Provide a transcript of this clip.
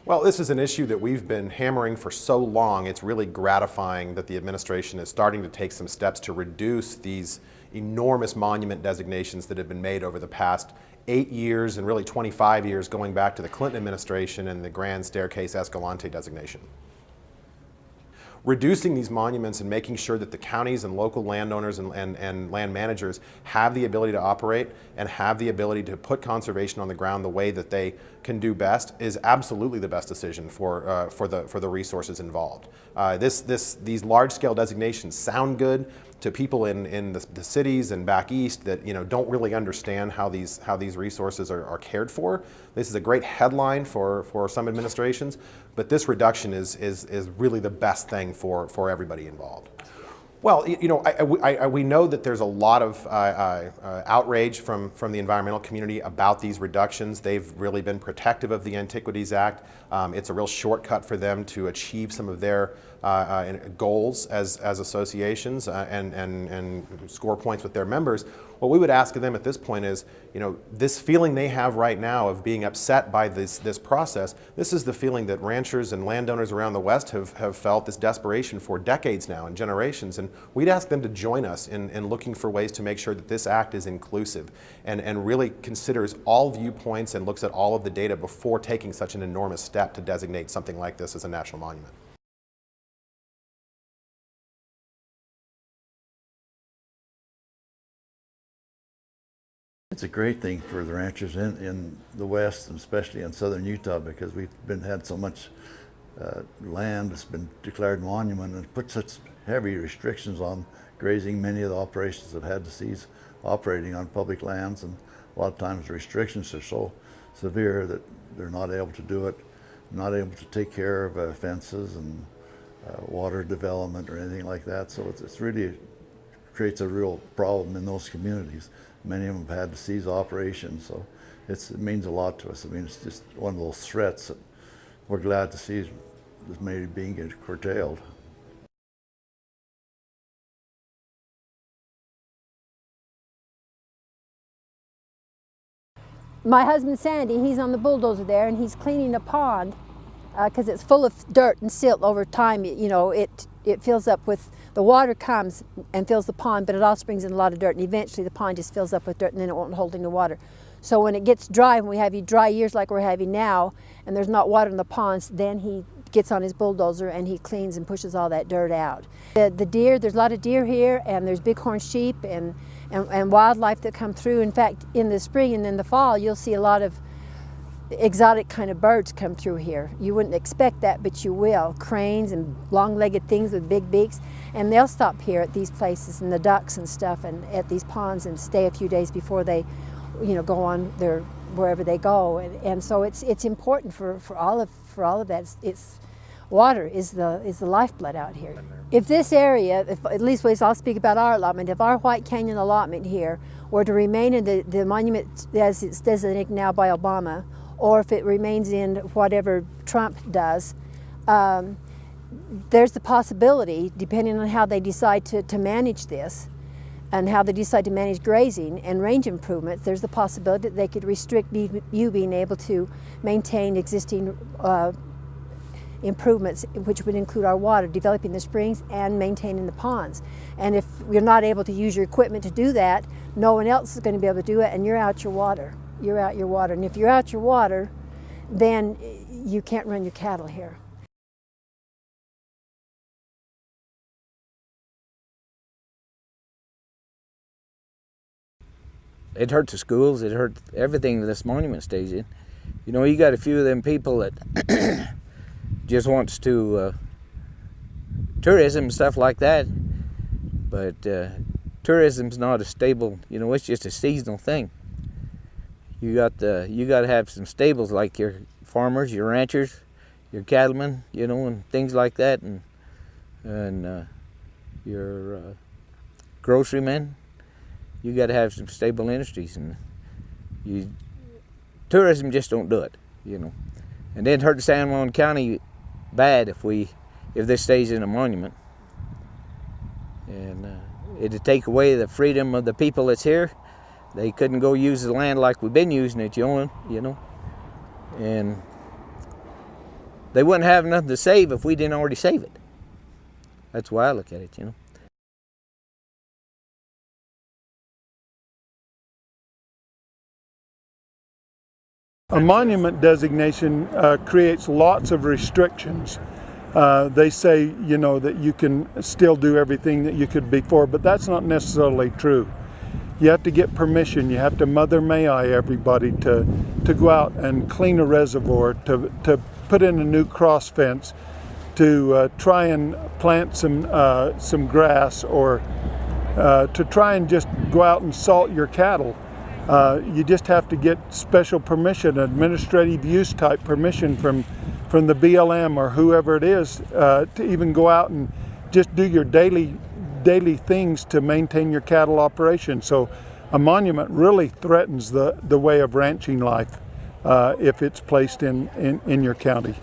Well, this is an issue that we've been hammering for so long. It's really gratifying that the administration is starting to take some steps to reduce these enormous monument designations that have been made over the past 8 years and really 25 years, going back to the Clinton administration and the Grand Staircase Escalante designation. Reducing these monuments and making sure that the counties and local landowners and land managers have the ability to operate and have the ability to put conservation on the ground the way that they can do best is absolutely the best decision for the resources involved. These large-scale designations sound good to people in the cities and back east that don't really understand how these resources are cared for. This is a great headline for some administrations, but this reduction is really the best thing for everybody involved. Well, we know that there's a lot of outrage from the environmental community about these reductions. They've really been protective of the Antiquities Act. It's a real shortcut for them to achieve some of their goals as associations and score points with their members. What we would ask of them at this point is, this feeling they have right now of being upset by this process, this is the feeling that ranchers and landowners around the West have felt, this desperation for decades now and generations. And we'd ask them to join us in looking for ways to make sure that this act is inclusive and really considers all viewpoints and looks at all of the data before taking such an enormous step to designate something like this as a national monument. It's a great thing for the ranchers in the West, and especially in southern Utah, because we've had so much land that's been declared monument and put such heavy restrictions on grazing. Many of the operations have had to cease operating on public lands, and a lot of times the restrictions are so severe that they're not able to do it, not able to take care of fences and water development or anything like that. So it's really creates a real problem in those communities. Many of them have had to cease operations, so it means a lot to us. I mean, it's just one of those threats that we're glad to see is maybe being curtailed. My husband Sandy, he's on the bulldozer there, and he's cleaning a pond because it's full of dirt and silt over time. It fills up with, the water comes and fills the pond, but it also brings in a lot of dirt, and eventually the pond just fills up with dirt and then it won't hold any water. So when it gets dry, when we have dry years like we're having now, and there's not water in the ponds, then he gets on his bulldozer and he cleans and pushes all that dirt out. The deer, there's a lot of deer here, and there's bighorn sheep and wildlife that come through. In fact, in the spring and in the fall, you'll see a lot of exotic kind of birds come through here. You wouldn't expect that, but you will. Cranes and long-legged things with big beaks, and they'll stop here at these places, and the ducks and stuff, and at these ponds, and stay a few days before they, go on their wherever they go. And so it's important for all of that. It's water is the lifeblood out here. If this area, at least I'll speak about our allotment, if our White Canyon allotment here were to remain in the monument as it's designated now by Obama, or if it remains in whatever Trump does, there's the possibility, depending on how they decide to manage this and how they decide to manage grazing and range improvements, there's the possibility that they could restrict you being able to maintain existing improvements, which would include our water, developing the springs and maintaining the ponds. And if you're not able to use your equipment to do that, no one else is going to be able to do it, and you're out your water. You're out your water. And if you're out your water, then you can't run your cattle here. It hurt the schools, it hurt everything this monument stays in. You got a few of them people that just wants to tourism and stuff like that, but tourism's not a stable, it's just a seasonal thing. You got to have some stables like your farmers, your ranchers, your cattlemen, and things like that, and your grocerymen. You got to have some stable industries, and tourism just don't do it, And it'd hurt San Juan County bad if this stays in a monument, and it'd take away the freedom of the people that's here. They couldn't go use the land like we've been using it, and they wouldn't have nothing to save if we didn't already save it. That's why I look at it, you know. A monument designation creates lots of restrictions. They say, you know, that you can still do everything that you could before, but that's not necessarily true. You have to get permission. You have to Mother May I everybody to go out and clean a reservoir, to put in a new cross fence, to try and plant some grass, or to try and just go out and salt your cattle. You just have to get special permission, administrative use type permission from the BLM or whoever it is, to even go out and just do your daily things to maintain your cattle operation. So a monument really threatens the way of ranching life if it's placed in your county.